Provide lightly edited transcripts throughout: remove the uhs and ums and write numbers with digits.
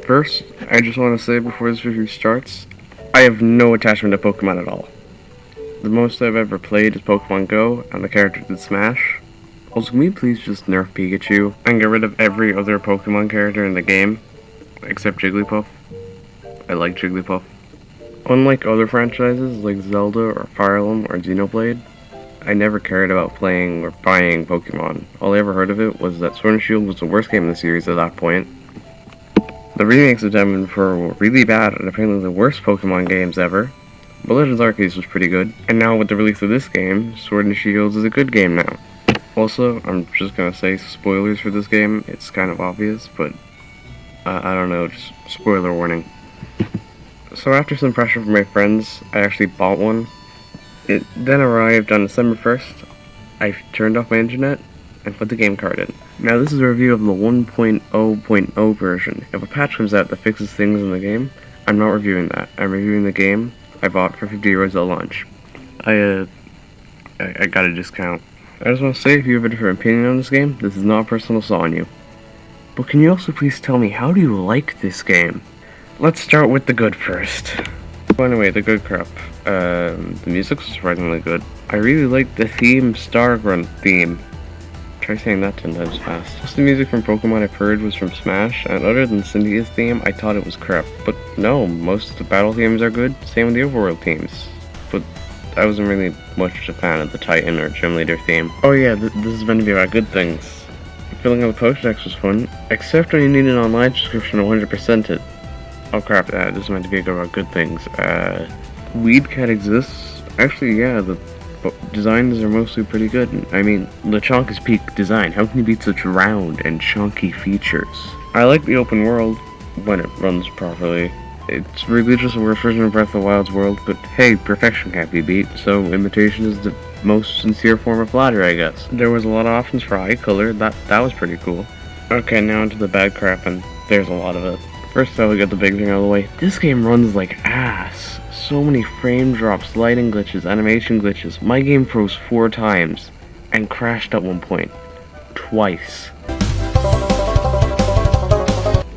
First, I just want to say before this review starts, I have no attachment to Pokemon at all. The most I've ever played is Pokemon Go, and the characters in Smash. Also, can we please just nerf Pikachu and get rid of every other Pokemon character in the game, except Jigglypuff? I like Jigglypuff. Unlike other franchises like Zelda or Fire Emblem or Xenoblade, I never cared about playing or buying Pokemon. All I ever heard of it was that Sword and Shield was the worst game in the series at that point. The remakes of Diamond and Pearl were really bad and apparently the worst Pokemon games ever. But Legends Arceus was pretty good, and now with the release of this game, Sword and Shield is a good game now. Also, I'm just gonna say spoilers for this game. It's kind of obvious, but I don't know, just spoiler warning. So after some pressure from my friends, I actually bought one. It then arrived on December 1st. I turned off my internet and put the game card in. Now this is a review of the 1.0.0 version. If a patch comes out that fixes things in the game, I'm not reviewing that. I'm reviewing the game I bought for €50 at launch. I got a discount. I just want to say, if you have a different opinion on this game, this is not a personal assault on you. But can you also please tell me, how do you like this game? Let's start with the good first. So anyway, the good crap. The music was surprisingly good. I really liked the theme, Starrun theme. Try saying that 10 times fast. Most of the music from Pokemon I've heard was from Smash, and other than Cynthia's theme, I thought it was crap. But no, most of the battle themes are good, same with the overworld themes. But I wasn't really much a fan of the Titan or Gym Leader theme. Oh yeah, this is meant to be about good things. Filling out the Pokédex was fun, except when you need an online subscription to 100% it. Oh crap, this is meant to be about good things. Weed Cat exists. Actually, yeah, the designs are mostly pretty good. I mean, Lechonk is peak design. How can you beat such round and chunky features? I like the open world when it runs properly. It's really just a worse version of Breath of the Wild's world, but hey, perfection can't be beat, so imitation is the most sincere form of flattery, I guess. There was a lot of options for eye color, that was pretty cool. Okay, now into the bad crap, and there's a lot of it. First I will get the big thing out of the way. This game runs like ass. So many frame drops, lighting glitches, animation glitches. My game froze 4 times and crashed at one point. Twice.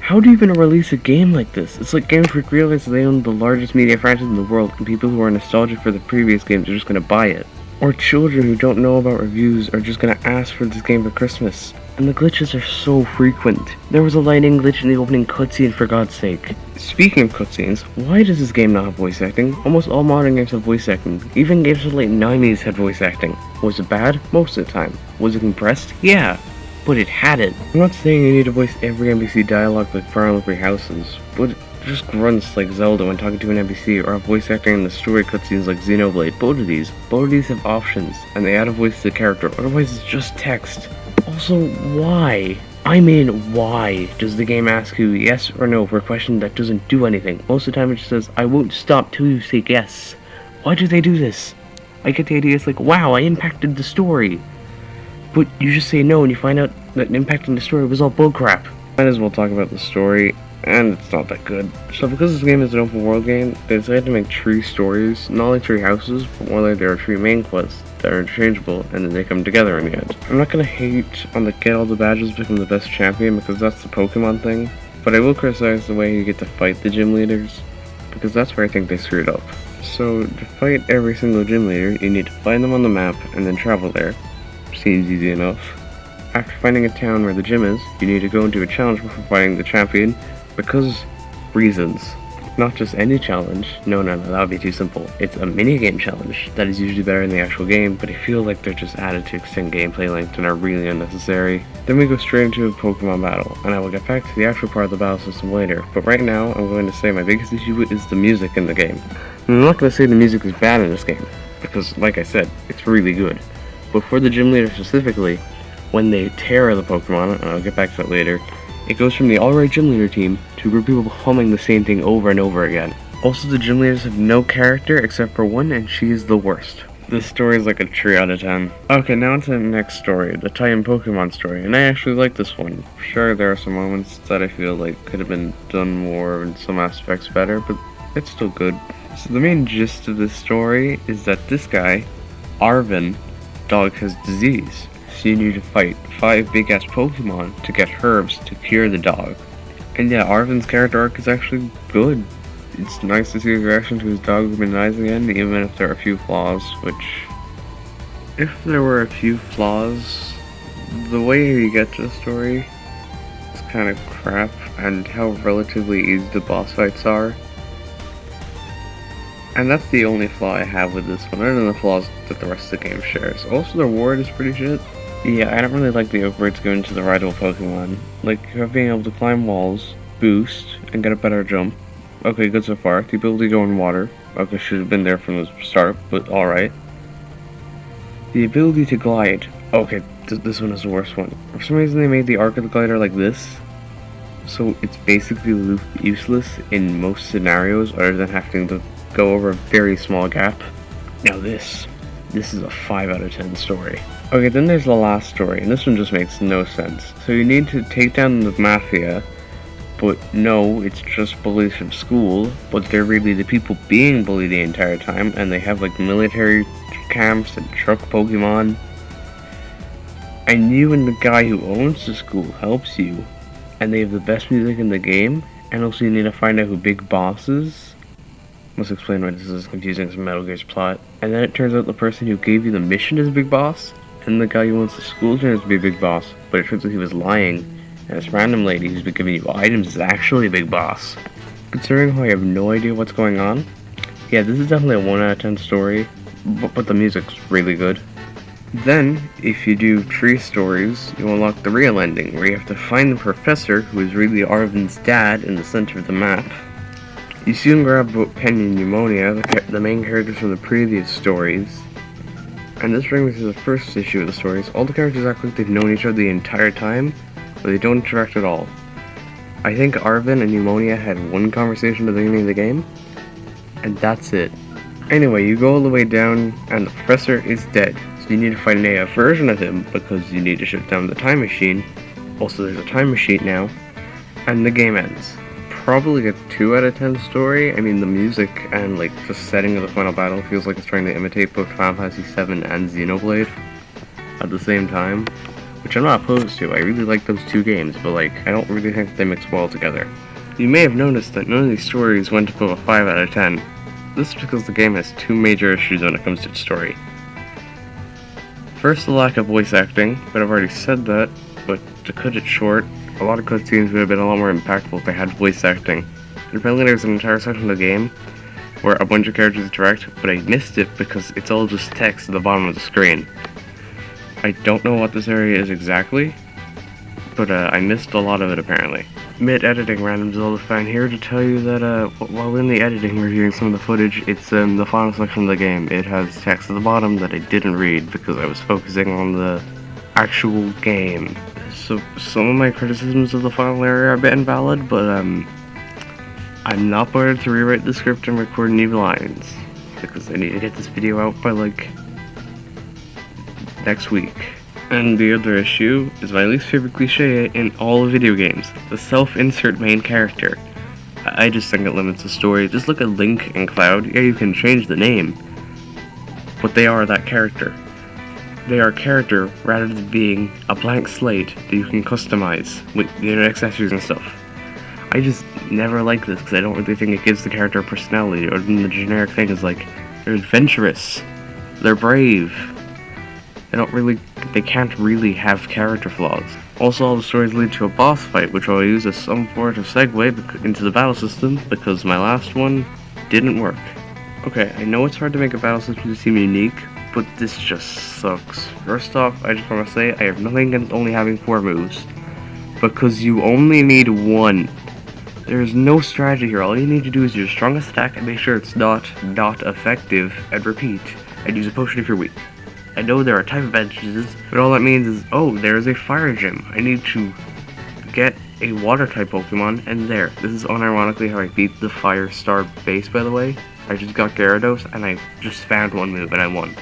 How do you even release a game like this? It's like Games Freak realized they own the largest media franchise in the world, and people who are nostalgic for the previous games are just gonna buy it. Or children who don't know about reviews are just gonna ask for this game for Christmas. And the glitches are so frequent. There was a lighting glitch in the opening cutscene, for God's sake. Speaking of cutscenes, why does this game not have voice acting? Almost all modern games have voice acting. Even games from the late 90s had voice acting. Was it bad? Most of the time. Was it compressed? Yeah. But it had it. I'm not saying you need to voice every NPC dialogue like Fire Emblem Three Houses, but just grunts like Zelda when talking to an NPC, or have voice acting in the story cutscenes like Xenoblade. Both of these have options, and they add a voice to the character, otherwise it's just text. Also, why? I mean, why does the game ask you yes or no for a question that doesn't do anything? Most of the time it just says, I won't stop till you say yes. Why do they do this? I get the idea, it's like, wow, I impacted the story. But you just say no and you find out that impacting the story was all bullcrap. Might as well talk about the story, and it's not that good. So because this game is an open world game, they decided to make 3 stories, not like 3 houses, but more like there are 3 main quests that are interchangeable, and then they come together in the end. I'm not gonna hate on the get all the badges, become the best champion, because that's the Pokemon thing, but I will criticize the way you get to fight the gym leaders, because that's where I think they screwed up. So to fight every single gym leader, you need to find them on the map, and then travel there. Seems easy enough. After finding a town where the gym is, you need to go into a challenge before fighting the champion, because reasons. Not just any challenge. No, that would be too simple. It's a minigame challenge that is usually better in the actual game, but I feel like they're just added to extend gameplay length and are really unnecessary. Then we go straight into a Pokemon battle, and I will get back to the actual part of the battle system later, but right now I'm going to say my biggest issue is the music in the game. And I'm not going to say the music is bad in this game, because like I said, it's really good. But for the gym leader specifically, when they tear the Pokemon, and I'll get back to that later, it goes from the alright gym leader team to a group of people humming the same thing over and over again. Also, the gym leaders have no character except for one, and she is the worst. This story is like a 3 out of 10. Okay, now to the next story, the Titan Pokemon story, and I actually like this one. Sure, there are some moments that I feel like could have been done more in some aspects better, but it's still good. So the main gist of this story is that this guy, Arvin, dog has disease. So you need to fight 5 big ass Pokemon to get herbs to cure the dog. And yeah, Arvin's character arc is actually good. It's nice to see his reaction to his dog being nice again, even if there are a few flaws, which... If there were a few flaws, the way you get to the story is kind of crap, and how relatively easy the boss fights are. And that's the only flaw I have with this one, other than the flaws that the rest of the game shares. Also, the reward is pretty shit. Yeah, I don't really like the upgrades given to the rideable Pokemon. Like, being able to climb walls, boost, and get a better jump. Okay, good so far. The ability to go in water. Okay, should have been there from the start, but alright. The ability to glide. Okay, this one is the worst one. For some reason they made the arc of the glider like this. So it's basically useless in most scenarios other than having to go over a very small gap. Now this is a 5 out of 10 story. Okay, then there's the last story, and this one just makes no sense. So you need to take down the Mafia, but no, it's just bullies from school, but they're really the people being bullied the entire time, and they have like military camps and truck Pokemon. And you and the guy who owns the school helps you, and they have the best music in the game, and also you need to find out who Big Boss is. Must explain why this is confusing as Metal Gear's plot. And then it turns out the person who gave you the mission is Big Boss, and the guy who owns the school turns out to be Big Boss, but it turns out he was lying, and this random lady who's been giving you items is actually Big Boss. Considering how I have no idea what's going on, yeah, this is definitely a 1 out of 10 story, but the music's really good. Then, if you do tree stories, you unlock the real ending, where you have to find the professor, who is really Arvin's dad, in the center of the map. You soon grab Penny and Pneumonia, the main characters from the previous stories. And this brings me to the first issue of the stories. All the characters act like they've known each other the entire time, but they don't interact at all. I think Arvin and Pneumonia had one conversation at the beginning of the game, and that's it. Anyway, you go all the way down, and the professor is dead. So you need to find an AF version of him, because you need to shut down the time machine. Also, there's a time machine now, and the game ends. Probably a 2 out of 10 story. I mean, the music and like the setting of the final battle feels like it's trying to imitate both Final Fantasy VII and Xenoblade at the same time, which I'm not opposed to. I really like those two games, but like, I don't really think they mix well together. You may have noticed that none of these stories went above a 5 out of 10. This is because the game has two major issues when it comes to its story. First, the lack of voice acting, but I've already said that, but to cut it short, a lot of cutscenes would have been a lot more impactful if they had voice acting. And apparently there's an entire section of the game where a bunch of characters interact, but I missed it because it's all just text at the bottom of the screen. I don't know what this area is exactly, but I missed a lot of it apparently. Mid-editing, random Zelda fan here to tell you that while in the editing reviewing some of the footage, it's the final section of the game. It has text at the bottom that I didn't read because I was focusing on the actual game. So some of my criticisms of the final area are a bit invalid, but I'm not bothered to rewrite the script and record new lines because I need to get this video out by like next week. And the other issue is my least favorite cliche in all of video games, the self-insert main character. I just think it limits the story. Just look at Link and Cloud. Yeah, you can change the name, but they are that character. They are a character rather than being a blank slate that you can customize with their accessories and stuff. I just never like this because I don't really think it gives the character a personality, other than the generic thing is like, they're adventurous, they're brave. They can't really have character flaws. Also, all the stories lead to a boss fight, which I'll use as some sort of segue into the battle system, because my last one didn't work. Okay, I know it's hard to make a battle system to seem unique, but this just sucks. First off, I just want to say I have nothing against only having 4 moves, because you only need 1. There is no strategy here. All you need to do is your strongest attack and make sure it's not effective, and repeat, and use a potion if you're weak. I know there are type advantages, but all that means is, oh, there is a fire gym. I need to get a water type Pokemon, and there. This is unironically how I beat the Fire Star base, by the way. I just got Gyarados, and I just found one move, and I won.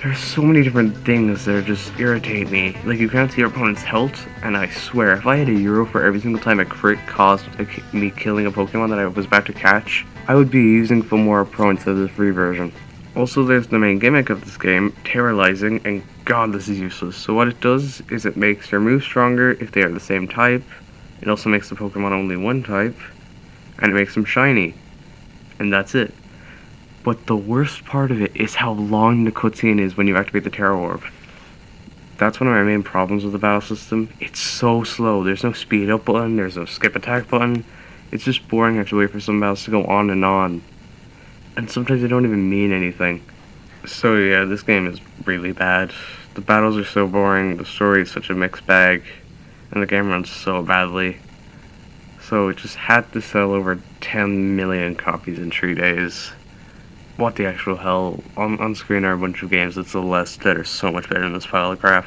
There's so many different things that just irritate me. Like, you can't see your opponent's health, and I swear, if I had €1 for every single time a crit caused me killing a Pokemon that I was about to catch, I would be using Filmora Pro instead of the free version. Also, there's the main gimmick of this game, terrorizing, and god, this is useless. So what it does is it makes your moves stronger if they are the same type, It also makes the Pokemon only one type, and it makes them shiny. And that's it. But the worst part of it is how long the cutscene is when you activate the Terra Orb. That's one of my main problems with the battle system. It's so slow. There's no speed up button, there's no skip attack button. It's just boring. I have to wait for some battles to go on. And sometimes they don't even mean anything. So yeah, this game is really bad. The battles are so boring, the story is such a mixed bag, and the game runs so badly. So it just had to sell over 10 million copies in 3 days. What the actual hell? On screen are a bunch of games that Celeste that are so much better than this pile of crap.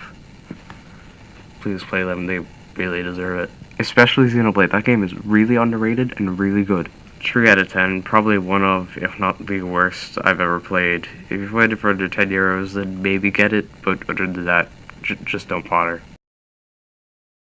Please play them, they really deserve it. Especially Xenoblade, that game is really underrated and really good. 3 out of 10, probably one of, if not the worst I've ever played. If you played it for under €10, then maybe get it, but other than that, just don't bother.